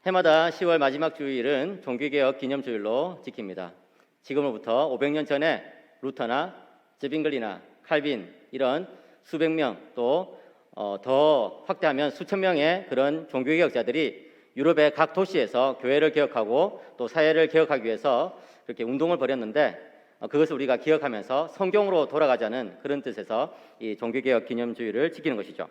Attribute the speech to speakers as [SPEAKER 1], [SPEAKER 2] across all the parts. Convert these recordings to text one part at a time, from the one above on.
[SPEAKER 1] 해마다 10월 마지막 주일은 종교개혁 기념주일로 지킵니다. 지금으로부터 500년 전에 루터나 즈빙글리나 칼빈 이런 수백 명 또 더 확대하면 수천 명의 그런 종교개혁자들이 유럽의 각 도시에서 교회를 개혁하고 또 사회를 개혁하기 위해서 그렇게 운동을 벌였는데 그것을 우리가 기억하면서 성경으로 돌아가자는 그런 뜻에서 이 종교개혁 기념주일을 지키는 것이죠.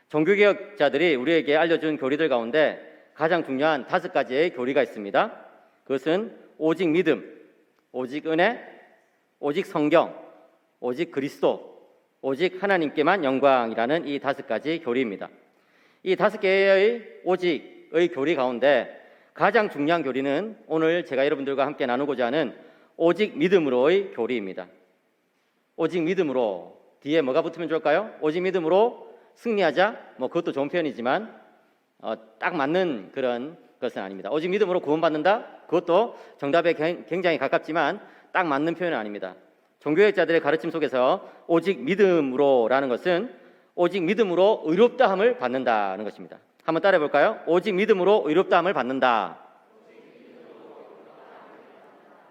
[SPEAKER 1] 종교개혁자들이 우리에게 알려준 교리들 가운데 가장 중요한 5가지의 교리가 있습니다. 그것은 오직 믿음, 오직 은혜, 오직 성경, 오직 그리스도, 오직 하나님께만 영광이라는 이 5가지 교리입니다. 이 5개의 오직의 교리 가운데 가장 중요한 교리는 오늘 제가 여러분들과 함께 나누고자 하는 오직 믿음으로의 교리입니다. 오직 믿음으로 뒤에 뭐가 붙으면 좋을까요? 오직 믿음으로 승리하자. 그것도 좋은 표현이지만 딱 맞는 그런 것은 아닙니다. 오직 믿음으로 구원받는다? 그것도 정답에 굉장히 가깝지만 딱 맞는 표현은 아닙니다. 종교개혁자들의 가르침 속에서 오직 믿음으로라는 것은 오직 믿음으로 의롭다함을 받는다는 것입니다. 한번 따라해 볼까요? 오직 믿음으로 의롭다함을 받는다.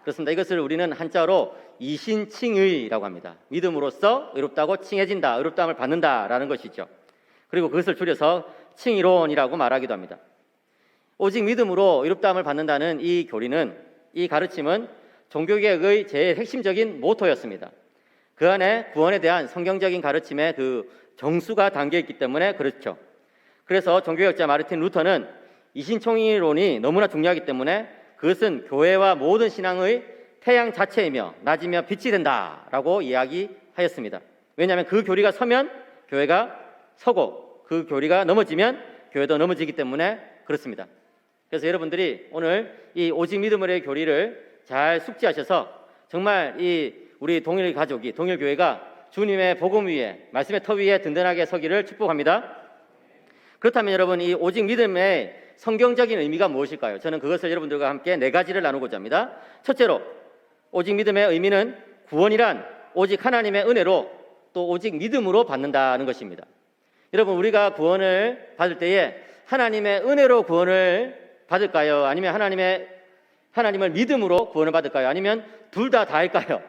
[SPEAKER 1] 그렇습니다. 이것을 우리는 한자로 이신칭의라고 합니다. 믿음으로써 의롭다고 칭해진다, 의롭다함을 받는다라는 것이죠. 그리고 그것을 줄여서 칭의론이라고 말하기도 합니다. 오직 믿음으로 의롭다함을 받는다는 이 교리는, 이 가르침은 종교개혁의 제일 핵심적인 모토였습니다. 그 안에 구원에 대한 성경적인 가르침의 그 정수가 담겨있기 때문에 그렇죠. 그래서 종교개혁자 마르틴 루터는 이신칭의론이 너무나 중요하기 때문에 그것은 교회와 모든 신앙의 태양 자체이며 낮이며 빛이 된다라고 이야기하였습니다. 왜냐하면 그 교리가 서면 교회가 서고 그 교리가 넘어지면 교회도 넘어지기 때문에 그렇습니다. 그래서 여러분들이 오늘 이 오직 믿음으로의 교리를 잘 숙지하셔서 정말 이 우리 동일 가족이, 동일 교회가 주님의 복음 위에, 말씀의 터 위에 든든하게 서기를 축복합니다. 그렇다면 여러분, 이 오직 믿음의 성경적인 의미가 무엇일까요? 저는 그것을 여러분들과 함께 4가지를 나누고자 합니다. 첫째로, 오직 믿음의 의미는 구원이란 오직 하나님의 은혜로 또 오직 믿음으로 받는다는 것입니다. 여러분, 우리가 구원을 받을 때에 하나님의 은혜로 구원을 받을까요? 아니면 하나님을 믿음으로 구원을 받을까요? 아니면 둘 다 다일까요?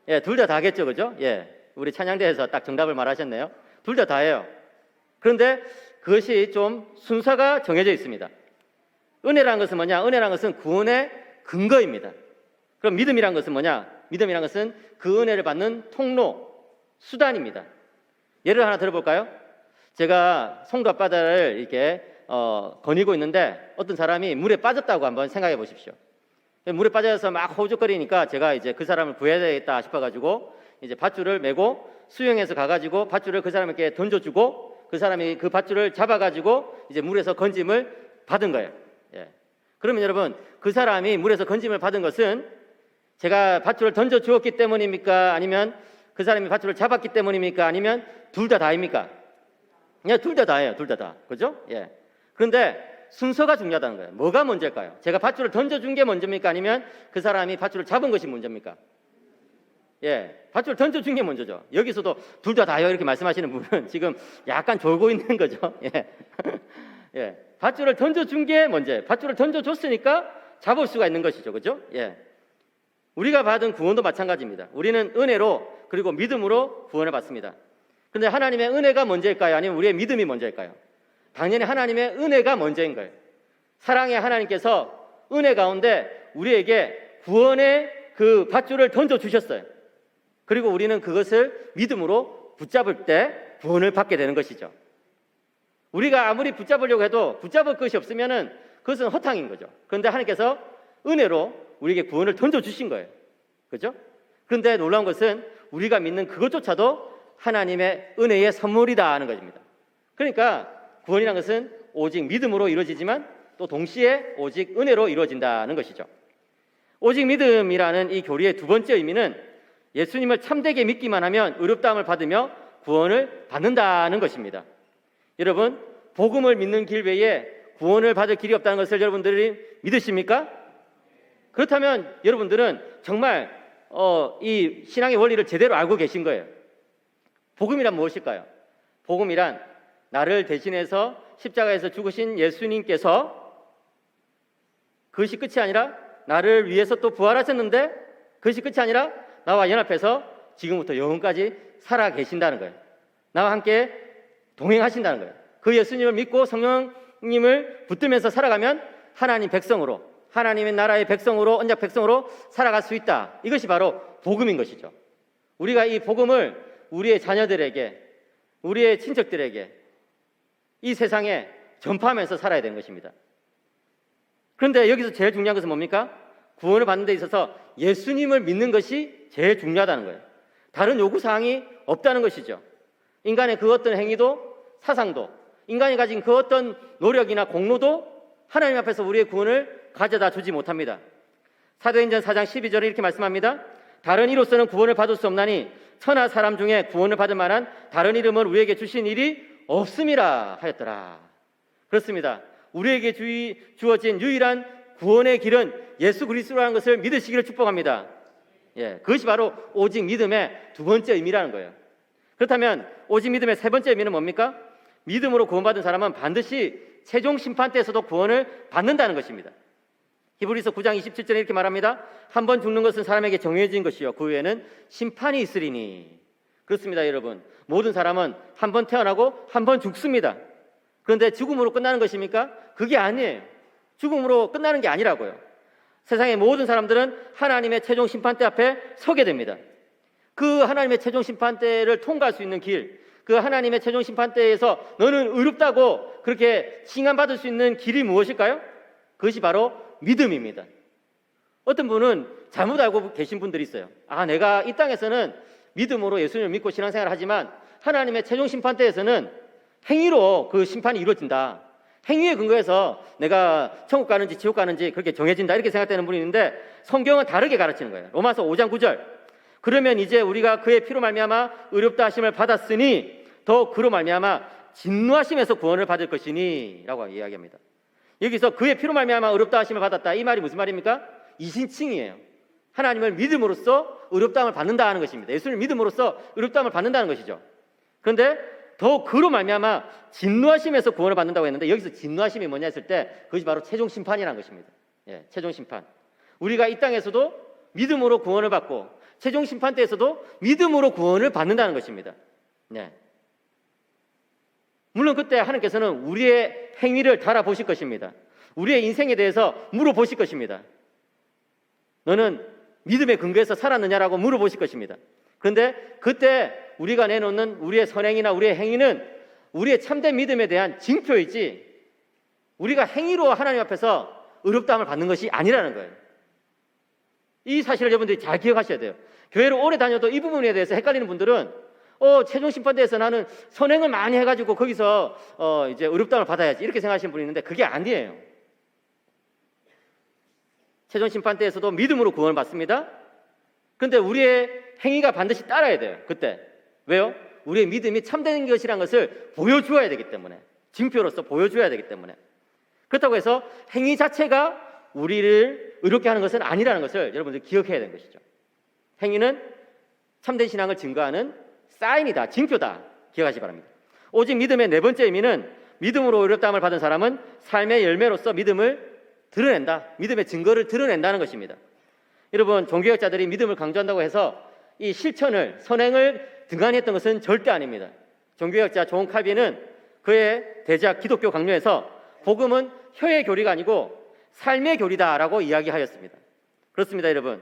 [SPEAKER 1] 예, 둘 다 다겠죠, 그죠? 예, 우리 찬양대에서 딱 정답을 말하셨네요. 둘 다 다예요. 그런데 그것이 좀 순서가 정해져 있습니다. 은혜라는 것은 뭐냐? 은혜라는 것은 구원의 근거입니다. 그럼 믿음이라는 것은 뭐냐? 믿음이라는 것은 그 은혜를 받는 통로, 수단입니다. 예를 하나 들어볼까요? 제가 송도 앞바다를 이렇게 거니고 있는데 어떤 사람이 물에 빠졌다고 한번 생각해 보십시오. 물에 빠져서 막 호적거리니까 제가 이제 그 사람을 구해야 되겠다 싶어가지고 이제 밧줄을 메고 수영해서 가가지고 밧줄을 그 사람에게 던져주고 그 사람이 그 밧줄을 잡아가지고 이제 물에서 건짐을 받은 거예요. 예. 그러면 여러분, 그 사람이 물에서 건짐을 받은 것은 제가 밧줄을 던져주었기 때문입니까? 아니면 그 사람이 밧줄을 잡았기 때문입니까? 아니면 둘 다 다입니까? 예, 둘 다 다예요. 둘 다 다. 그죠? 예. 그런데 순서가 중요하다는 거예요. 뭐가 먼저일까요? 제가 밧줄을 던져준 게 먼저입니까? 아니면 그 사람이 밧줄을 잡은 것이 먼저입니까? 예, 밧줄을 던져준 게 먼저죠. 여기서도 둘 다 다요 이렇게 말씀하시는 분은 지금 약간 졸고 있는 거죠. 예, 예, 밧줄을 던져준 게 먼저예요. 밧줄을 던져줬으니까 잡을 수가 있는 것이죠. 그죠? 예, 우리가 받은 구원도 마찬가지입니다. 우리는 은혜로 그리고 믿음으로 구원을 받습니다. 그런데 하나님의 은혜가 먼저일까요? 아니면 우리의 믿음이 먼저일까요? 당연히 하나님의 은혜가 먼저인 거예요. 사랑의 하나님께서 은혜 가운데 우리에게 구원의 그 밧줄을 던져주셨어요. 그리고 우리는 그것을 믿음으로 붙잡을 때 구원을 받게 되는 것이죠. 우리가 아무리 붙잡으려고 해도 붙잡을 것이 없으면은 그것은 허탕인 거죠. 그런데 하나님께서 은혜로 우리에게 구원을 던져주신 거예요. 그죠? 그런데 놀라운 것은 우리가 믿는 그것조차도 하나님의 은혜의 선물이다 하는 것입니다. 그러니까 구원이라는 것은 오직 믿음으로 이루어지지만 또 동시에 오직 은혜로 이루어진다는 것이죠. 오직 믿음이라는 이 교리의 두 번째 의미는 예수님을 참되게 믿기만 하면 의롭다함을 받으며 구원을 받는다는 것입니다. 여러분, 복음을 믿는 길 외에 구원을 받을 길이 없다는 것을 여러분들이 믿으십니까? 그렇다면 여러분들은 정말 이 신앙의 원리를 제대로 알고 계신 거예요. 복음이란 무엇일까요? 복음이란 나를 대신해서 십자가에서 죽으신 예수님께서 그것이 끝이 아니라 나를 위해서 또 부활하셨는데 그것이 끝이 아니라 나와 연합해서 지금부터 영원까지 살아 계신다는 거예요. 나와 함께 동행하신다는 거예요. 그 예수님을 믿고 성령님을 붙들면서 살아가면 하나님 백성으로, 하나님의 나라의 백성으로, 언약 백성으로 살아갈 수 있다. 이것이 바로 복음인 것이죠. 우리가 이 복음을 우리의 자녀들에게, 우리의 친척들에게 이 세상에 전파하면서 살아야 되는 것입니다. 그런데 여기서 제일 중요한 것은 뭡니까? 구원을 받는 데 있어서 예수님을 믿는 것이 제일 중요하다는 거예요. 다른 요구사항이 없다는 것이죠. 인간의 그 어떤 행위도 사상도, 인간이 가진 그 어떤 노력이나 공로도 하나님 앞에서 우리의 구원을 가져다 주지 못합니다. 사도행전 4장 12절에 이렇게 말씀합니다. 다른 이로서는 구원을 받을 수 없나니 천하 사람 중에 구원을 받을 만한 다른 이름을 우리에게 주신 일이 없음이라 하였더라. 그렇습니다. 우리에게 주어진 유일한 구원의 길은 예수 그리스도라는 것을 믿으시기를 축복합니다. 그것이 바로 오직 믿음의 두 번째 의미라는 거예요. 그렇다면 오직 믿음의 세 번째 의미는 뭡니까? 믿음으로 구원받은 사람은 반드시 최종 심판 때에서도 구원을 받는다는 것입니다. 히브리서 9장 27절에 이렇게 말합니다. 한 번 죽는 것은 사람에게 정해진 것이요 그 후에는 심판이 있으리니. 그렇습니다, 여러분. 모든 사람은 한 번 태어나고 한 번 죽습니다. 그런데 죽음으로 끝나는 것입니까? 그게 아니에요. 죽음으로 끝나는 게 아니라고요. 세상의 모든 사람들은 하나님의 최종 심판대 앞에 서게 됩니다. 그 하나님의 최종 심판대를 통과할 수 있는 길, 그 하나님의 최종 심판대에서 너는 의롭다고 그렇게 칭함받을 수 있는 길이 무엇일까요? 그것이 바로 믿음입니다. 어떤 분은 잘못 알고 계신 분들이 있어요. 내가 이 땅에서는 믿음으로 예수님을 믿고 신앙생활을 하지만 하나님의 최종 심판대에서는 행위로 그 심판이 이루어진다. 행위에 근거해서 내가 천국 가는지 지옥 가는지 그렇게 정해진다 이렇게 생각되는 분이 있는데 성경은 다르게 가르치는 거예요. 로마서 5장 9절. 그러면 이제 우리가 그의 피로 말미암아 의롭다 하심을 받았으니 더 그로 말미암아 진노하심에서 구원을 받을 것이니 라고 이야기합니다. 여기서 그의 피로 말미암아 의롭다 하심을 받았다. 이 말이 무슨 말입니까? 이신칭이에요. 하나님을 믿음으로써 의롭다함을 받는다 하는 것입니다. 예수를 믿음으로써 의롭다함을 받는다는 것이죠. 그런데 더 그로 말미암아 진노하심에서 구원을 받는다고 했는데 여기서 진노하심이 뭐냐 했을 때 그것이 바로 최종 심판이라는 것입니다. 최종 심판. 우리가 이 땅에서도 믿음으로 구원을 받고 최종 심판 때에서도 믿음으로 구원을 받는다는 것입니다. 물론 그때 하나님께서는 우리의 행위를 달아보실 것입니다. 우리의 인생에 대해서 물어보실 것입니다. 너는 믿음의 근거에서 살았느냐라고 물어보실 것입니다. 그런데 그때 우리가 내놓는 우리의 선행이나 우리의 행위는 우리의 참된 믿음에 대한 징표이지 우리가 행위로 하나님 앞에서 의롭다함을 받는 것이 아니라는 거예요. 이 사실을 여러분들이 잘 기억하셔야 돼요. 교회를 오래 다녀도 이 부분에 대해서 헷갈리는 분들은 최종 심판대에서 나는 선행을 많이 해가지고 거기서 이제 의롭다함을 받아야지 이렇게 생각하시는 분이 있는데 그게 아니에요. 최종 심판대에서도 믿음으로 구원을 받습니다. 그런데 우리의 행위가 반드시 따라야 돼요. 그때 왜요? 우리의 믿음이 참된 것이라는 것을 보여주어야 되기 때문에, 징표로서 보여줘야 되기 때문에. 그렇다고 해서 행위 자체가 우리를 의롭게 하는 것은 아니라는 것을 여러분들 기억해야 되는 것이죠. 행위는 참된 신앙을 증거하는 사인이다, 징표다. 기억하시기 바랍니다. 오직 믿음의 네 번째 의미는 믿음으로 의롭다함을 받은 사람은 삶의 열매로서 믿음을 드러낸다, 믿음의 증거를 드러낸다는 것입니다. 여러분, 종교학자들이 믿음을 강조한다고 해서 이 실천을, 선행을 등한히 했던 것은 절대 아닙니다. 종교학자 존 칼빈은 그의 대작 기독교 강요에서 복음은 혀의 교리가 아니고 삶의 교리다라고 이야기하였습니다. 그렇습니다, 여러분.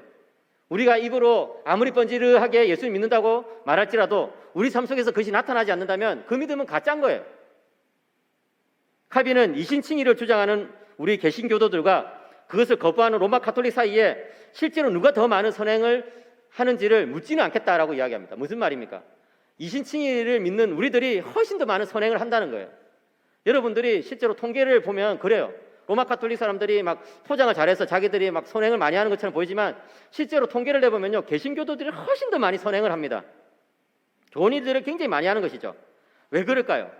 [SPEAKER 1] 우리가 입으로 아무리 번지르하게 예수님 믿는다고 말할지라도 우리 삶 속에서 그것이 나타나지 않는다면 그 믿음은 가짜인 거예요. 칼빈은 이신칭의를 주장하는 우리 개신교도들과 그것을 거부하는 로마 가톨릭 사이에 실제로 누가 더 많은 선행을 하는지를 묻지는 않겠다라고 이야기합니다. 무슨 말입니까? 이신칭의를 믿는 우리들이 훨씬 더 많은 선행을 한다는 거예요. 여러분들이 실제로 통계를 보면 그래요. 로마 가톨릭 사람들이 막 포장을 잘해서 자기들이 막 선행을 많이 하는 것처럼 보이지만 실제로 통계를 내보면요, 개신교도들이 훨씬 더 많이 선행을 합니다. 좋은 일들을 굉장히 많이 하는 것이죠. 왜 그럴까요?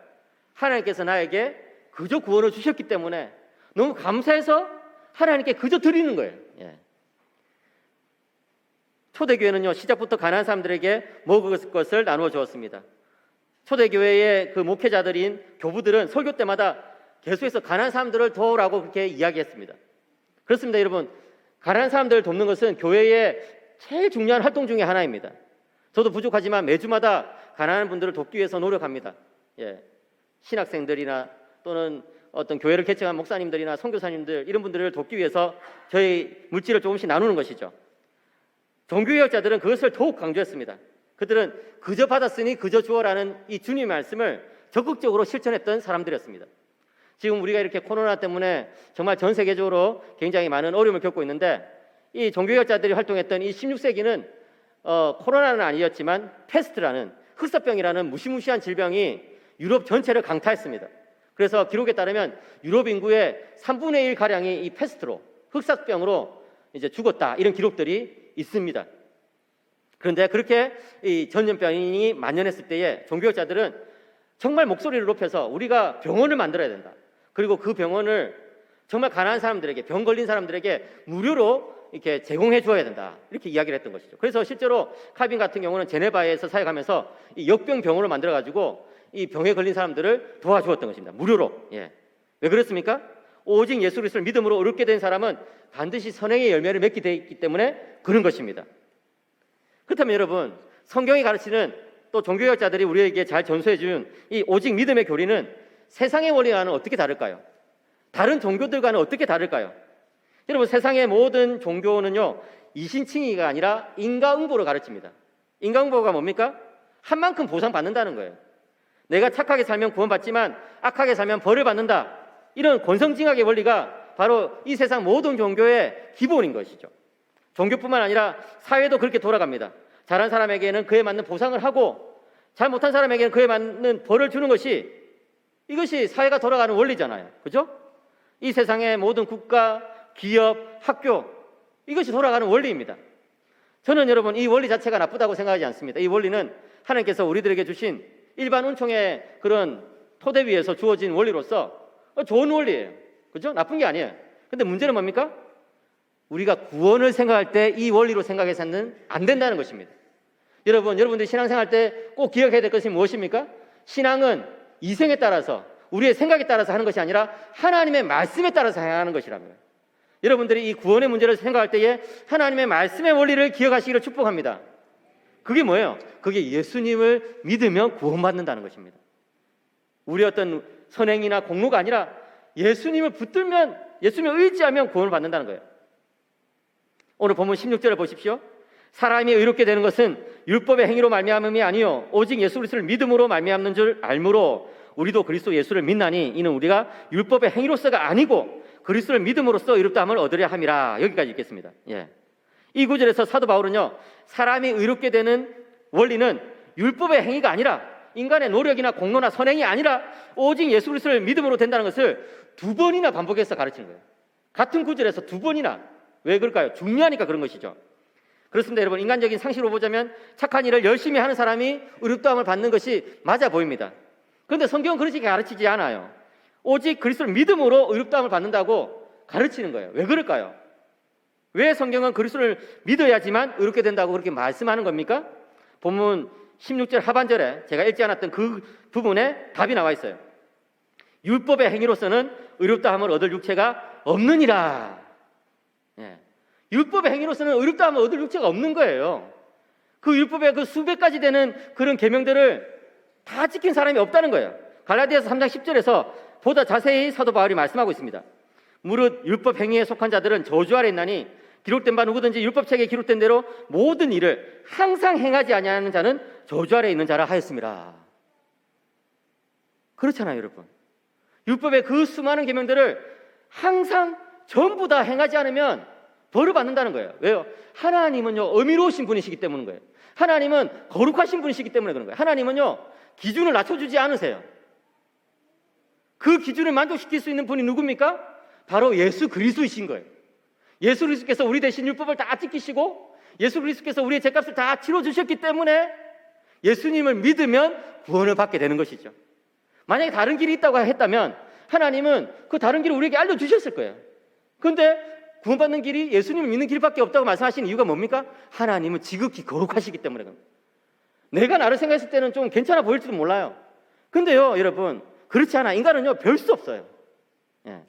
[SPEAKER 1] 하나님께서 나에게 그저 구원을 주셨기 때문에 너무 감사해서 하나님께 그저 드리는 거예요. 초대교회는요, 시작부터 가난한 사람들에게 먹을 것을 나누어 주었습니다. 초대교회의 그 목회자들인 교부들은 설교 때마다 계속해서 가난한 사람들을 도우라고 그렇게 이야기했습니다. 그렇습니다, 여러분. 가난한 사람들을 돕는 것은 교회의 제일 중요한 활동 중에 하나입니다. 저도 부족하지만 매주마다 가난한 분들을 돕기 위해서 노력합니다. 예. 신학생들이나 또는 어떤 교회를 개척한 목사님들이나 선교사님들 이런 분들을 돕기 위해서 저희 물질을 조금씩 나누는 것이죠. 종교개혁자들은 그것을 더욱 강조했습니다. 그들은 그저 받았으니 그저 주어라는 이 주님의 말씀을 적극적으로 실천했던 사람들이었습니다. 지금 우리가 이렇게 코로나 때문에 정말 전 세계적으로 굉장히 많은 어려움을 겪고 있는데 이 종교개혁자들이 활동했던 이 16세기는 코로나는 아니었지만 패스트라는 흑사병이라는 무시무시한 질병이 유럽 전체를 강타했습니다. 그래서 기록에 따르면 유럽 인구의 3분의 1 가량이 이 패스트로 흑사병으로 이제 죽었다 이런 기록들이 있습니다. 그런데 그렇게 이 전염병이 만연했을 때에 종교개혁자들은 정말 목소리를 높여서 우리가 병원을 만들어야 된다. 그리고 그 병원을 정말 가난한 사람들에게 병 걸린 사람들에게 무료로 이렇게 제공해 주어야 된다. 이렇게 이야기를 했던 것이죠. 그래서 실제로 칼빈 같은 경우는 제네바에서 사역하면서 이 역병 병원을 만들어 가지고 이 병에 걸린 사람들을 도와주었던 것입니다. 무료로. 예. 왜 그렇습니까? 오직 예수 그리스도를 믿음으로 의롭게 된 사람은 반드시 선행의 열매를 맺게 되어 있기 때문에 그런 것입니다. 그렇다면 여러분, 성경이 가르치는 또 종교개혁자들이 우리에게 잘 전수해 준 이 오직 믿음의 교리는 세상의 원리와는 어떻게 다를까요? 다른 종교들과는 어떻게 다를까요? 여러분, 세상의 모든 종교는요, 이신칭의가 아니라 인과응보를 가르칩니다. 인과응보가 뭡니까? 한 만큼 보상받는다는 거예요. 내가 착하게 살면 구원받지만 악하게 살면 벌을 받는다. 이런 권성징악의 원리가 바로 이 세상 모든 종교의 기본인 것이죠. 종교뿐만 아니라 사회도 그렇게 돌아갑니다. 잘한 사람에게는 그에 맞는 보상을 하고 잘 못한 사람에게는 그에 맞는 벌을 주는 것이 이것이 사회가 돌아가는 원리잖아요. 그죠? 이 세상의 모든 국가, 기업, 학교 이것이 돌아가는 원리입니다. 저는 여러분 이 원리 자체가 나쁘다고 생각하지 않습니다. 이 원리는 하나님께서 우리들에게 주신 일반 은총의 그런 토대 위에서 주어진 원리로서 좋은 원리예요. 그죠? 나쁜 게 아니에요. 근데 문제는 뭡니까? 우리가 구원을 생각할 때 이 원리로 생각해서는 안 된다는 것입니다. 여러분들이 신앙생활 때 꼭 기억해야 될 것이 무엇입니까? 신앙은 이성에 따라서 우리의 생각에 따라서 하는 것이 아니라 하나님의 말씀에 따라서 행하는 것이라고요. 여러분들이 이 구원의 문제를 생각할 때에 하나님의 말씀의 원리를 기억하시기를 축복합니다. 그게 뭐예요? 그게 예수님을 믿으면 구원받는다는 것입니다. 우리 어떤 선행이나 공로가 아니라 예수님을 붙들면, 예수님을 의지하면 구원을 받는다는 거예요. 오늘 본문 16절을 보십시오. 사람이 의롭게 되는 것은 율법의 행위로 말미암음이 아니요 오직 예수 그리스도를 믿음으로 말미암는 줄 알므로 우리도 그리스도 예수를 믿나니 이는 우리가 율법의 행위로서가 아니고 그리스도를 믿음으로써 의롭다함을 얻으려 함이라. 여기까지 읽겠습니다. 예. 이 구절에서 사도 바울은요, 사람이 의롭게 되는 원리는 율법의 행위가 아니라 인간의 노력이나 공로나 선행이 아니라 오직 예수 그리스도를 믿음으로 된다는 것을 2번이나 반복해서 가르치는 거예요. 같은 구절에서 2번이나. 왜 그럴까요? 중요하니까 그런 것이죠. 그렇습니다. 여러분, 인간적인 상식으로 보자면 착한 일을 열심히 하는 사람이 의롭다함을 받는 것이 맞아 보입니다. 그런데 성경은 그렇게 가르치지 않아요. 오직 그리스도를 믿음으로 의롭다함을 받는다고 가르치는 거예요. 왜 그럴까요? 왜 성경은 그리스도를 믿어야지만 의롭게 된다고 그렇게 말씀하는 겁니까? 본문 16절 하반절에 제가 읽지 않았던 그 부분에 답이 나와 있어요. 율법의 행위로서는 의롭다함을 얻을 육체가 없느니라. 예. 율법의 행위로서는 의롭다함을 얻을 육체가 없는 거예요. 그 율법의 그 수백 가지 되는 그런 계명들을 다 지킨 사람이 없다는 거예요. 갈라디아서 3장 10절에서 보다 자세히 사도 바울이 말씀하고 있습니다. 무릇 율법 행위에 속한 자들은 저주 아래 있나니 기록된 바 누구든지 율법책에 기록된 대로 모든 일을 항상 행하지 아니하는 자는 저주 아래 있는 자라 하였습니다. 그렇잖아요, 여러분. 율법의 그 수많은 계명들을 항상 전부 다 행하지 않으면 벌을 받는다는 거예요. 왜요? 하나님은요, 의미로우신 분이시기 때문인 거예요. 하나님은 거룩하신 분이시기 때문에 그런 거예요. 하나님은요, 기준을 낮춰주지 않으세요. 그 기준을 만족시킬 수 있는 분이 누굽니까? 바로 예수 그리스도이신 거예요. 예수 그리스도께서 우리 대신 율법을 다 지키시고 예수 그리스도께서 우리의 죄값을 다 치러주셨기 때문에 예수님을 믿으면 구원을 받게 되는 것이죠. 만약에 다른 길이 있다고 했다면 하나님은 그 다른 길을 우리에게 알려주셨을 거예요. 그런데 구원받는 길이 예수님을 믿는 길밖에 없다고 말씀하시는 이유가 뭡니까? 하나님은 지극히 거룩하시기 때문에 그럽니다. 내가 나를 생각했을 때는 좀 괜찮아 보일지도 몰라요. 근데요, 여러분, 그렇지 않아. 인간은요, 별 수 없어요. 예.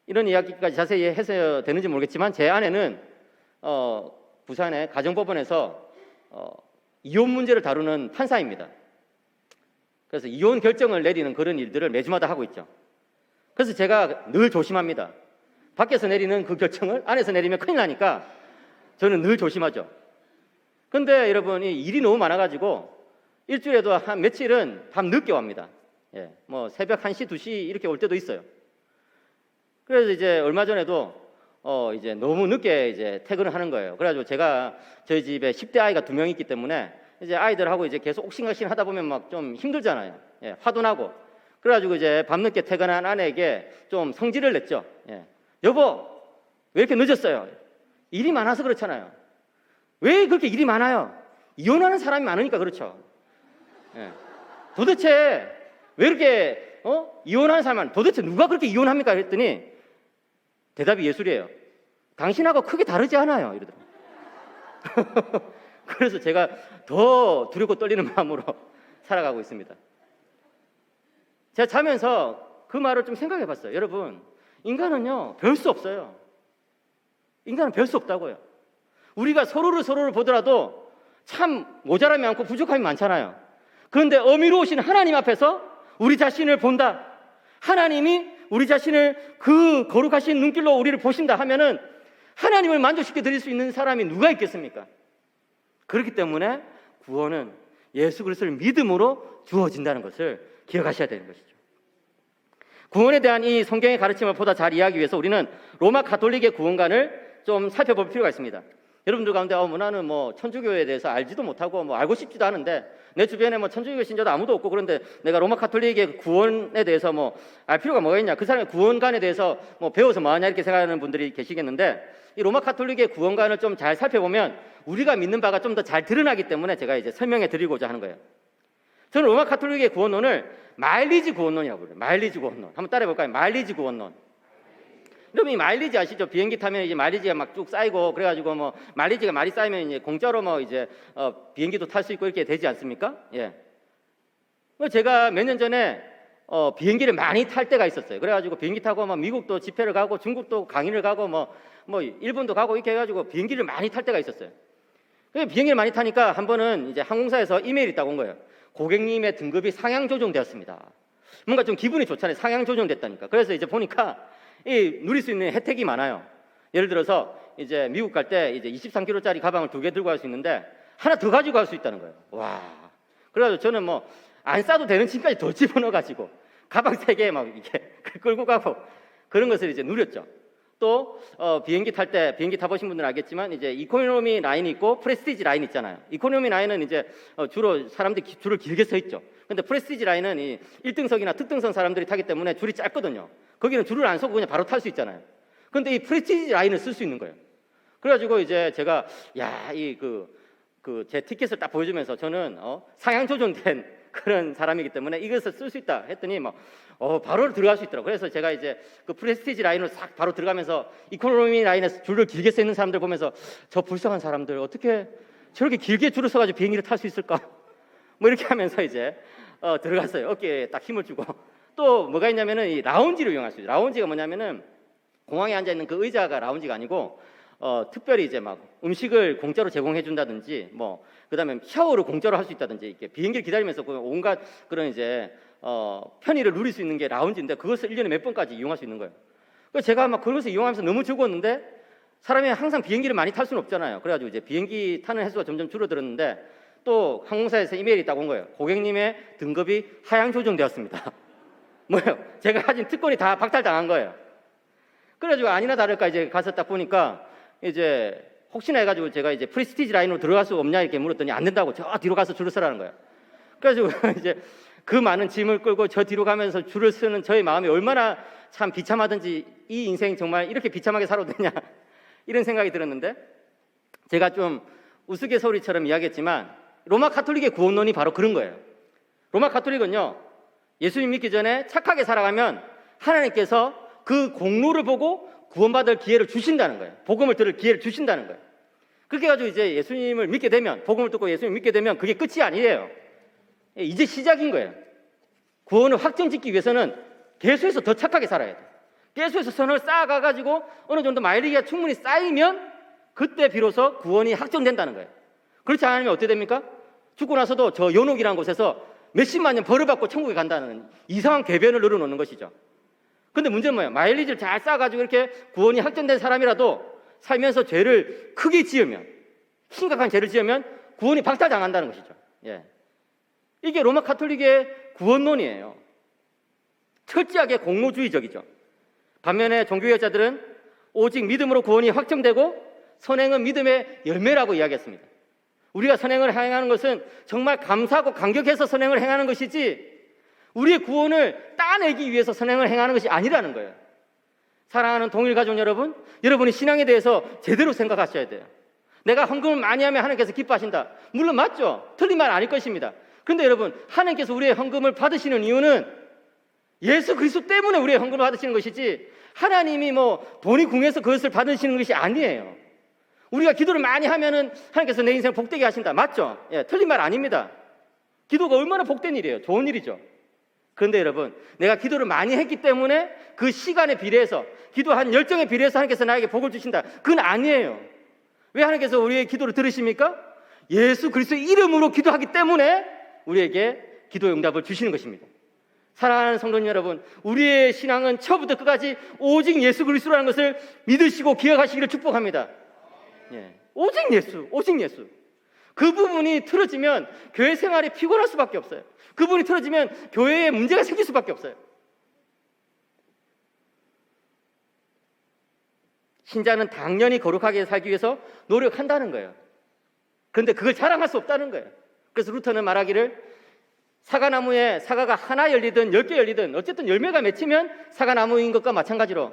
[SPEAKER 1] 이런 이야기까지 자세히 해서 되는지 모르겠지만 제 아내는 부산의 가정법원에서 이혼 문제를 다루는 판사입니다. 그래서 이혼 결정을 내리는 그런 일들을 매주마다 하고 있죠. 그래서 제가 늘 조심합니다. 밖에서 내리는 그 결정을 안에서 내리면 큰일 나니까 저는 늘 조심하죠. 근데 여러분, 이 일이 너무 많아가지고 일주일에도 한 며칠은 밤 늦게 옵니다. 예, 뭐 새벽 1시, 2시 이렇게 올 때도 있어요. 그래서 이제 얼마 전에도 이제 너무 늦게 이제 퇴근을 하는 거예요. 그래가지고 제가 저희 집에 10대 아이가 2명 있기 때문에 이제 아이들하고 이제 계속 옥신각신 하다 보면 막 좀 힘들잖아요. 예, 화도 나고. 그래가지고 이제 밤늦게 퇴근한 아내에게 좀 성질을 냈죠. 예. 여보, 왜 이렇게 늦었어요? 일이 많아서 그렇잖아요. 왜 그렇게 일이 많아요? 이혼하는 사람이 많으니까 그렇죠. 예. 도대체 왜 이렇게 이혼하는 사람은 도대체 누가 그렇게 이혼합니까? 그랬더니 대답이 예술이에요. 당신하고 크게 다르지 않아요. 이러더라고요. 그래서 제가 더 두렵고 떨리는 마음으로 살아가고 있습니다. 제가 자면서 그 말을 좀 생각해 봤어요. 여러분, 인간은요, 별 수 없어요. 인간은 별 수 없다고요. 우리가 서로를 보더라도 참 모자람이 많고 부족함이 많잖아요. 그런데 어미로우신 하나님 앞에서 우리 자신을 본다. 하나님이 우리 자신을 그 거룩하신 눈길로 우리를 보신다 하면은 하나님을 만족시켜 드릴 수 있는 사람이 누가 있겠습니까? 그렇기 때문에 구원은 예수 그리스도를 믿음으로 주어진다는 것을 기억하셔야 되는 것이죠. 구원에 대한 이 성경의 가르침을 보다 잘 이해하기 위해서 우리는 로마 가톨릭의 구원관을 좀 살펴볼 필요가 있습니다. 여러분들 가운데 나는 뭐 천주교에 대해서 알지도 못하고 뭐 알고 싶지도 않은데 내 주변에 뭐 천주교 신자도 아무도 없고 그런데 내가 로마 가톨릭의 구원에 대해서 뭐 알 필요가 뭐가 있냐, 그 사람의 구원관에 대해서 뭐 배워서 뭐하냐 이렇게 생각하는 분들이 계시겠는데, 이 로마 가톨릭의 구원관을 좀 잘 살펴보면 우리가 믿는 바가 좀 더 잘 드러나기 때문에 제가 이제 설명해 드리고자 하는 거예요. 저는 로마 가톨릭의 구원론을 마일리지 구원론이라고 불러요. 마일리지 구원론. 한번 따라해 볼까요? 마일리지 구원론. 여러분, 이 마일리지 아시죠? 비행기 타면 이제 마일리지가 막 쭉 쌓이고 그래가지고 뭐 마일리지가 많이 쌓이면 이제 공짜로 뭐 이제 비행기도 탈 수 있고 이렇게 되지 않습니까? 예. 제가 몇 년 전에 비행기를 많이 탈 때가 있었어요. 그래가지고 비행기 타고 뭐 미국도 집회를 가고 중국도 강의를 가고 뭐 일본도 가고 이렇게 해가지고 비행기를 많이 탈 때가 있었어요. 비행기를 많이 타니까 한 번은 이제 항공사에서 이메일이 딱 온 거예요. 고객님의 등급이 상향 조정되었습니다. 뭔가 좀 기분이 좋잖아요. 상향 조정됐다니까. 그래서 이제 보니까 누릴 수 있는 혜택이 많아요. 예를 들어서 이제 미국 갈 때 이제 23kg짜리 가방을 2개 들고 갈 수 있는데 하나 더 가지고 갈 수 있다는 거예요. 와. 그래가지고 저는 뭐 안 싸도 되는 짐까지 더 집어넣어가지고 가방 3개 막 이렇게 끌고 가고 그런 것을 이제 누렸죠. 또 비행기 탈 때, 비행기 타보신 분들은 알겠지만 이제 이코노미 라인이 있고 프레스티지 라인 있잖아요. 이코노미 라인은 이제 주로 사람들이 줄을 길게 서 있죠. 근데 프레스티지 라인은 이 1등석이나 특등석 사람들이 타기 때문에 줄이 짧거든요. 거기는 줄을 안 서고 그냥 바로 탈 수 있잖아요. 근데 이 프레스티지 라인을 쓸 수 있는 거예요. 그래가지고 이제 제가 제 티켓을 딱 보여주면서 저는 상향 조정된 그런 사람이기 때문에 이것을 쓸 수 있다 했더니 바로 들어갈 수 있더라고요. 그래서 제가 이제 그 프레스티지 라인으로 싹 바로 들어가면서 이코노미 라인에서 줄을 길게 서 있는 사람들 보면서 저 불쌍한 사람들 어떻게 저렇게 길게 줄을 서가지고 비행기를 탈 수 있을까? 뭐 이렇게 하면서 이제 들어갔어요. 어깨에 딱 힘을 주고. 또 뭐가 있냐면은 이 라운지를 이용할 수 있어요. 라운지가 뭐냐면은 공항에 앉아 있는 그 의자가 라운지가 아니고 특별히 이제 막 음식을 공짜로 제공해 준다든지 뭐 그다음에 샤워를 공짜로 할 수 있다든지 이렇게 비행기를 기다리면서 온갖 그런 이제 편의를 누릴 수 있는 게 라운지인데 그것을 1년에 몇 번까지 이용할 수 있는 거예요. 그래서 제가 막 그것을 이용하면서 너무 즐거웠는데 사람이 항상 비행기를 많이 탈 수는 없잖아요. 그래가지고 이제 비행기 타는 횟수가 점점 줄어들었는데 또 항공사에서 이메일이 딱 온 거예요. 고객님의 등급이 하향 조정되었습니다. 뭐예요? 제가 가진 특권이 다 박탈당한 거예요. 그래가지고 아니나 다를까 이제 가서 딱 보니까 이제 혹시나 해가지고 제가 이제 프레스티지 라인으로 들어갈 수 없냐 이렇게 물었더니 안 된다고 저 뒤로 가서 줄을 서라는 거예요. 그래가지고 이제 그 많은 짐을 끌고 저 뒤로 가면서 줄을 서는 저의 마음이 얼마나 참 비참하든지 이 인생 정말 이렇게 비참하게 살아도 되냐 이런 생각이 들었는데 제가 좀 우스갯소리처럼 이야기했지만 로마 가톨릭의 구원론이 바로 그런 거예요. 로마 가톨릭은요, 예수님 믿기 전에 착하게 살아가면 하나님께서 그 공로를 보고 구원받을 기회를 주신다는 거예요. 복음을 들을 기회를 주신다는 거예요. 그렇게 해가지고 이제 예수님을 믿게 되면, 복음을 듣고 예수님을 믿게 되면 그게 끝이 아니에요. 이제 시작인 거예요. 구원을 확정짓기 위해서는 계속해서 더 착하게 살아야 돼요. 계속해서 선을 쌓아가가지고 어느 정도 마일리지가 충분히 쌓이면 그때 비로소 구원이 확정된다는 거예요. 그렇지 않으면 어떻게 됩니까? 죽고 나서도 저 연옥이라는 곳에서 몇십만 년 벌을 받고 천국에 간다는 이상한 궤변을 늘어놓는 것이죠. 근데 문제는 뭐예요? 마일리지를 잘 쌓아가지고 이렇게 구원이 확정된 사람이라도 살면서 죄를 크게 지으면, 심각한 죄를 지으면 구원이 박탈당한다는 것이죠. 예. 이게 로마 가톨릭의 구원론이에요. 철저하게 공로주의적이죠. 반면에 종교개혁자들은 오직 믿음으로 구원이 확정되고 선행은 믿음의 열매라고 이야기했습니다. 우리가 선행을 행하는 것은 정말 감사하고 감격해서 선행을 행하는 것이지 우리의 구원을 따내기 위해서 선행을 행하는 것이 아니라는 거예요. 사랑하는 동일 가족 여러분, 여러분이 신앙에 대해서 제대로 생각하셔야 돼요. 내가 헌금을 많이 하면 하나님께서 기뻐하신다. 물론 맞죠. 틀린 말 아닐 것입니다. 그런데 여러분, 하나님께서 우리의 헌금을 받으시는 이유는 예수 그리스도 때문에 우리의 헌금을 받으시는 것이지 하나님이 뭐 돈이 궁해서 그것을 받으시는 것이 아니에요. 우리가 기도를 많이 하면은 하나님께서 내 인생을 복되게 하신다. 맞죠? 예, 틀린 말 아닙니다. 기도가 얼마나 복된 일이에요. 좋은 일이죠. 그런데 여러분, 내가 기도를 많이 했기 때문에 그 시간에 비례해서 기도한 열정에 비례해서 하나님께서 나에게 복을 주신다. 그건 아니에요. 왜 하나님께서 우리의 기도를 들으십니까? 예수 그리스도의 이름으로 기도하기 때문에 우리에게 기도의 응답을 주시는 것입니다. 사랑하는 성도님 여러분, 우리의 신앙은 처음부터 끝까지 오직 예수 그리스도라는 것을 믿으시고 기억하시기를 축복합니다. 예. 오직 예수, 오직 예수. 그 부분이 틀어지면 교회 생활이 피곤할 수밖에 없어요. 그 부분이 틀어지면 교회에 문제가 생길 수밖에 없어요. 신자는 당연히 거룩하게 살기 위해서 노력한다는 거예요. 그런데 그걸 자랑할 수 없다는 거예요. 그래서 루터는 말하기를 사과나무에 사과가 하나 열리든 10개 열리든 어쨌든 열매가 맺히면 사과나무인 것과 마찬가지로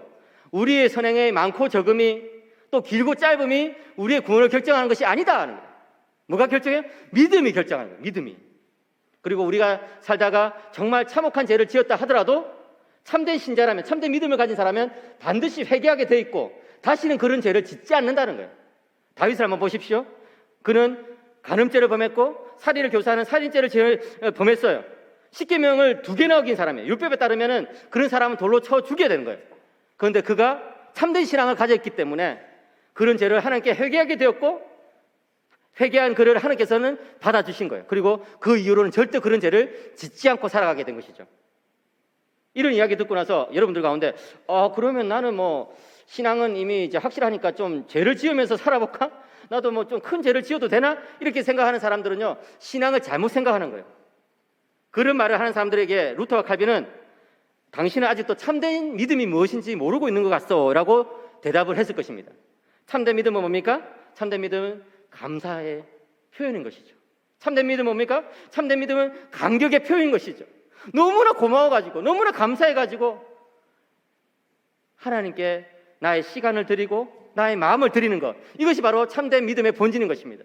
[SPEAKER 1] 우리의 선행의 많고 적음이 또 길고 짧음이 우리의 구원을 결정하는 것이 아니다 하는 거예요. 뭐가 결정해요? 믿음이 결정하는 거예요. 믿음이. 그리고 우리가 살다가 정말 참혹한 죄를 지었다 하더라도 참된 신자라면, 참된 믿음을 가진 사람은 반드시 회개하게 돼 있고 다시는 그런 죄를 짓지 않는다는 거예요. 다윗을 한번 보십시오. 그는 간음죄를 범했고 살인을 교사하는 살인죄를 범했어요. 십계명을 2개나 어긴 사람이에요. 율법에 따르면은 그런 사람은 돌로 쳐 죽여야 되는 거예요. 그런데 그가 참된 신앙을 가졌기 때문에 그런 죄를 하나님께 회개하게 되었고 회개한 그를 하나님께서는 받아주신 거예요. 그리고 그 이후로는 절대 그런 죄를 짓지 않고 살아가게 된 것이죠. 이런 이야기 듣고 나서 여러분들 가운데 그러면 나는 뭐 신앙은 이미 이제 확실하니까 좀 죄를 지으면서 살아볼까? 나도 뭐 좀 큰 죄를 지어도 되나? 이렇게 생각하는 사람들은요, 신앙을 잘못 생각하는 거예요. 그런 말을 하는 사람들에게 루터와 칼빈은 당신은 아직도 참된 믿음이 무엇인지 모르고 있는 것 같소 라고 대답을 했을 것입니다. 참된 믿음은 뭡니까? 참된 믿음은 감사의 표현인 것이죠. 참된 믿음은 뭡니까? 참된 믿음은 감격의 표현인 것이죠. 너무나 고마워가지고 너무나 감사해가지고 하나님께 나의 시간을 드리고 나의 마음을 드리는 것, 이것이 바로 참된 믿음의 본질인 것입니다.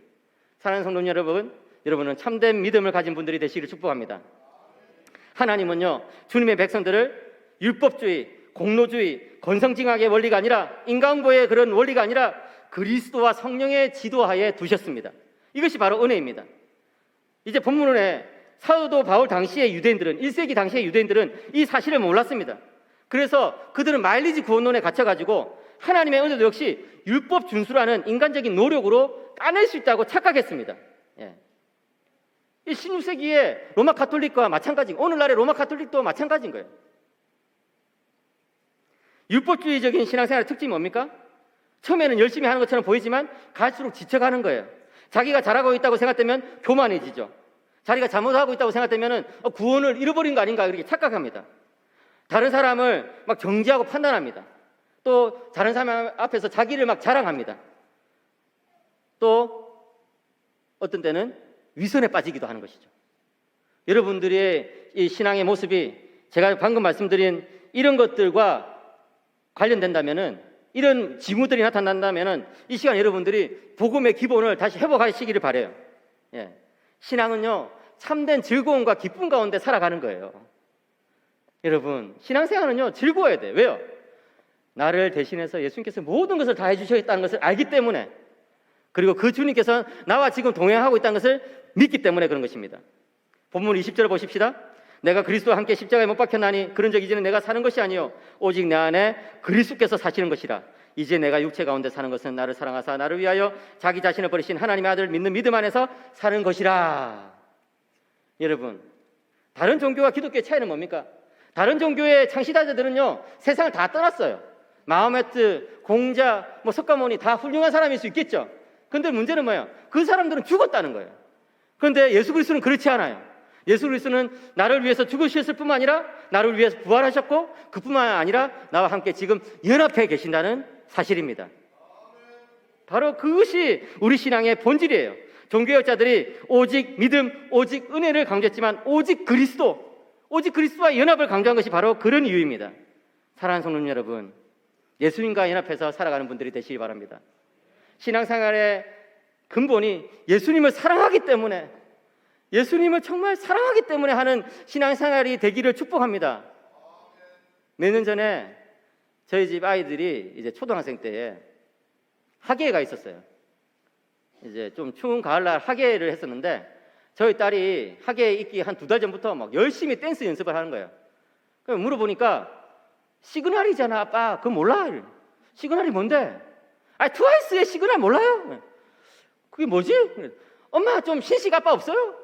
[SPEAKER 1] 사랑하는 성도 여러분, 여러분은 참된 믿음을 가진 분들이 되시기를 축복합니다. 하나님은요, 주님의 백성들을 율법주의, 공로주의, 건성징악의 원리가 아니라 인간보의 그런 원리가 아니라 그리스도와 성령의 지도하에 두셨습니다. 이것이 바로 은혜입니다. 이제 본문에 사도 바울 당시의 유대인들은, 1세기 당시의 유대인들은 이 사실을 몰랐습니다. 그래서 그들은 마일리지 구원론에 갇혀가지고 하나님의 은혜도 역시 율법 준수라는 인간적인 노력으로 따낼 수 있다고 착각했습니다. 예. 이 16세기의 로마 가톨릭과 마찬가지고 오늘날의 로마 가톨릭도 마찬가지인 거예요. 율법주의적인 신앙생활의 특징이 뭡니까? 처음에는 열심히 하는 것처럼 보이지만 갈수록 지쳐가는 거예요. 자기가 잘하고 있다고 생각되면 교만해지죠. 자기가 잘못하고 있다고 생각되면 구원을 잃어버린 거 아닌가 이렇게 착각합니다. 다른 사람을 막 정죄하고 판단합니다. 또 다른 사람 앞에서 자기를 막 자랑합니다. 또 어떤 때는 위선에 빠지기도 하는 것이죠. 여러분들의 이 신앙의 모습이 제가 방금 말씀드린 이런 것들과 관련된다면은, 이런 징후들이 나타난다면은 이 시간 여러분들이 복음의 기본을 다시 회복하시기를 바라요. 예. 신앙은요, 참된 즐거움과 기쁨 가운데 살아가는 거예요. 여러분, 신앙생활은요, 즐거워야 돼요. 왜요? 나를 대신해서 예수님께서 모든 것을 다 해주셨다는 것을 알기 때문에, 그리고 그 주님께서 나와 지금 동행하고 있다는 것을 믿기 때문에 그런 것입니다. 본문 20절을 보십시다. 내가 그리스도와 함께 십자가에 못 박혔나니 그런 적 이제는 내가 사는 것이 아니요 오직 내 안에 그리스도께서 사시는 것이라. 이제 내가 육체 가운데 사는 것은 나를 사랑하사 나를 위하여 자기 자신을 버리신 하나님의 아들 믿는 믿음 안에서 사는 것이라. 여러분, 다른 종교와 기독교의 차이는 뭡니까? 다른 종교의 창시자들은요 세상을 다 떠났어요. 마호메트, 공자, 석가모니 다 훌륭한 사람일 수 있겠죠. 근데 문제는 뭐예요? 그 사람들은 죽었다는 거예요. 그런데 예수 그리스도는 그렇지 않아요. 예수 그리스도는 나를 위해서 죽으셨을 뿐만 아니라 나를 위해서 부활하셨고 그뿐만 아니라 나와 함께 지금 연합해 계신다는 사실입니다. 바로 그것이 우리 신앙의 본질이에요. 종교학자들이 오직 믿음, 오직 은혜를 강조했지만 오직 그리스도와 연합을 강조한 것이 바로 그런 이유입니다. 사랑하는 성도님 여러분, 예수님과 연합해서 살아가는 분들이 되시기 바랍니다. 신앙생활의 근본이 예수님을 사랑하기 때문에, 예수님을 정말 사랑하기 때문에 하는 신앙생활이 되기를 축복합니다. 몇 년 전에 저희 집 아이들이 이제 초등학생 때에 학예가 있었어요. 이제 좀 추운 가을날 학예를 했었는데 저희 딸이 학예에 있기 한 2달 전부터 막 열심히 댄스 연습을 하는 거예요. 그래서 물어보니까 시그널이잖아 아빠. 그거 몰라? 시그널이 뭔데? 트와이스의 시그널 몰라요? 그게 뭐지? 엄마 좀 신식 아빠 없어요?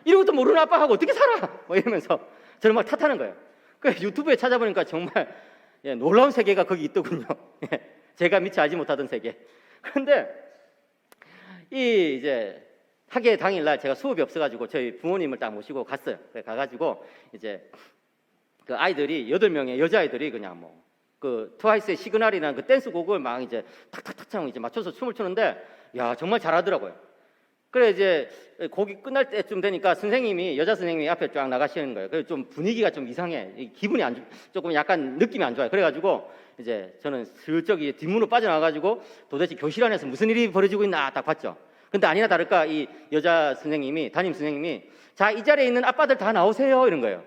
[SPEAKER 1] 이런 것도 모르는 아빠하고 어떻게 살아? 이러면서 저를 막 탓하는 거예요. 그래서 유튜브에 찾아보니까 정말 놀라운 세계가 거기 있더군요. 제가 미처 알지 못하던 세계. 그런데 이제 학예 당일날 제가 수업이 없어가지고 저희 부모님을 딱 모시고 갔어요. 가가지고 이제 그 아이들이 8명의 여자아이들이 그냥 그 트와이스의 시그널이라는 그 댄스곡을 막 이제 탁탁탁 이제 맞춰서 춤을 추는데 야 정말 잘하더라고요. 그래 이제 곡이 끝날 때쯤 되니까 여자 선생님이 앞에 쫙 나가시는 거예요. 그래서 좀 분위기가 좀 이상해. 기분이 조금 약간 느낌이 안 좋아요. 그래가지고 이제 저는 슬쩍 뒷문으로 빠져나가가지고 도대체 교실 안에서 무슨 일이 벌어지고 있나 딱 봤죠. 근데 아니나 다를까 이 여자 선생님이, 담임 선생님이 자, 이 자리에 있는 아빠들 다 나오세요 이런 거예요.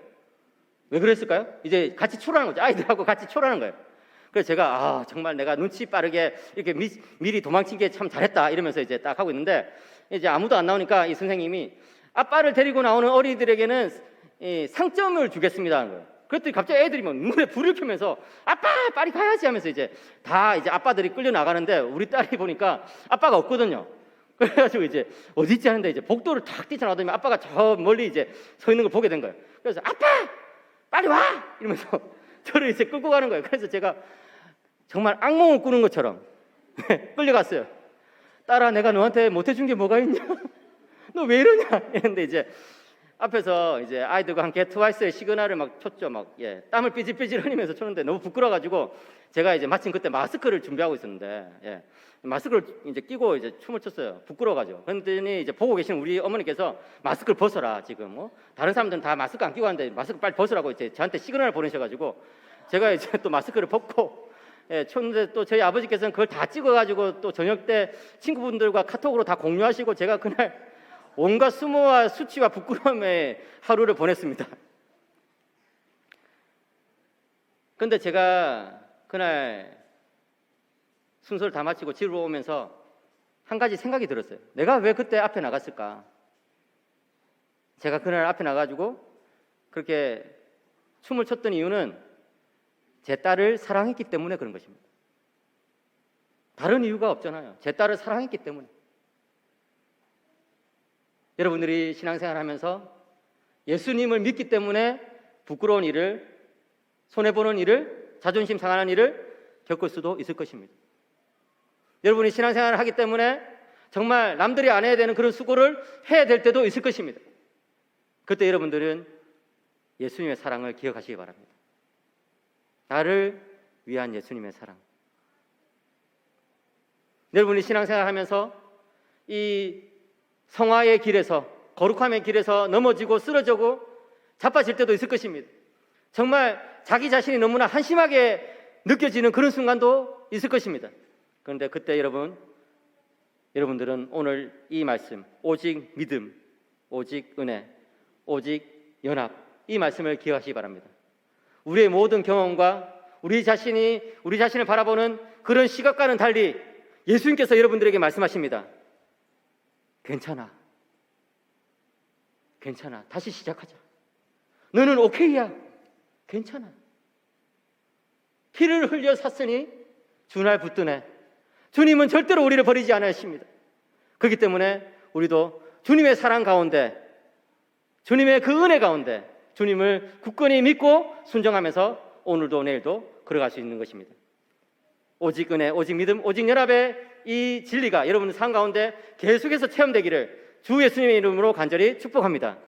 [SPEAKER 1] 왜 그랬을까요? 이제 같이 초라는 거죠. 아이들하고 같이 초라는 거예요. 그래서 제가 정말 내가 눈치 빠르게 이렇게 미리 도망친 게 참 잘했다 이러면서 이제 딱 하고 있는데 이제 아무도 안 나오니까 이 선생님이 아빠를 데리고 나오는 어린이들에게는 상점을 주겠습니다 하는 거예요. 그랬더니 갑자기 애들이 막 눈에 불을 켜면서 아빠 빨리 가야지 하면서 이제 다 이제 아빠들이 끌려 나가는데 우리 딸이 보니까 아빠가 없거든요. 그래가지고 이제 어디 있지 하는데 이제 복도를 탁 뛰쳐나오더니 아빠가 저 멀리 이제 서 있는 걸 보게 된 거예요. 그래서 아빠 빨리 와 이러면서 저를 이제 끌고 가는 거예요. 그래서 제가 정말 악몽을 꾸는 것처럼 끌려갔어요. 딸아 내가 너한테 못해준 게 뭐가 있냐? 너 왜 이러냐? 이랬는데 이제 앞에서 이제 아이들과 함께 트와이스의 시그널을 막 쳤죠. 땀을 삐질삐질 흘리면서 쳤는데 너무 부끄러워가지고 제가 이제 마침 그때 마스크를 준비하고 있었는데 마스크를 이제 끼고 이제 춤을 췄어요. 부끄러워가지고. 그랬더니 이제 보고 계신 우리 어머니께서 마스크를 벗어라 지금 다른 사람들은 다 마스크 안 끼고 하는데 마스크 빨리 벗으라고 이제 저한테 시그널을 보내셔가지고 제가 이제 또 마스크를 벗고 쳤는데 또 저희 아버지께서는 그걸 다 찍어가지고 또 저녁 때 친구분들과 카톡으로 다 공유하시고 제가 그날 온갖 수모와 수치와 부끄러움의 하루를 보냈습니다. 그런데 제가 그날 순서를 다 마치고 집으로 오면서 한 가지 생각이 들었어요. 내가 왜 그때 앞에 나갔을까? 제가 그날 앞에 나가지고 그렇게 춤을 췄던 이유는 제 딸을 사랑했기 때문에 그런 것입니다. 다른 이유가 없잖아요. 제 딸을 사랑했기 때문에. 여러분들이 신앙생활 하면서 예수님을 믿기 때문에 부끄러운 일을, 손해보는 일을, 자존심 상하는 일을 겪을 수도 있을 것입니다. 여러분이 신앙생활을 하기 때문에 정말 남들이 안 해야 되는 그런 수고를 해야 될 때도 있을 것입니다. 그때 여러분들은 예수님의 사랑을 기억하시기 바랍니다. 나를 위한 예수님의 사랑. 여러분이 신앙생활 하면서 이 성화의 길에서, 거룩함의 길에서 넘어지고 쓰러지고 자빠질 때도 있을 것입니다. 정말 자기 자신이 너무나 한심하게 느껴지는 그런 순간도 있을 것입니다. 그런데 그때 여러분들은 오늘 이 말씀, 오직 믿음, 오직 은혜, 오직 연합, 이 말씀을 기억하시기 바랍니다. 우리의 모든 경험과 우리 자신을 바라보는 그런 시각과는 달리 예수님께서 여러분들에게 말씀하십니다. 괜찮아. 다시 시작하자. 너는 오케이야. 괜찮아. 피를 흘려 샀으니 주날 붙드네. 주님은 절대로 우리를 버리지 않으십니다. 그렇기 때문에 우리도 주님의 사랑 가운데, 주님의 그 은혜 가운데 주님을 굳건히 믿고 순종하면서 오늘도 내일도 걸어갈 수 있는 것입니다. 오직 은혜, 오직 믿음, 오직 연합의 이 진리가 여러분 삶 가운데 계속해서 체험되기를 주 예수님의 이름으로 간절히 축복합니다.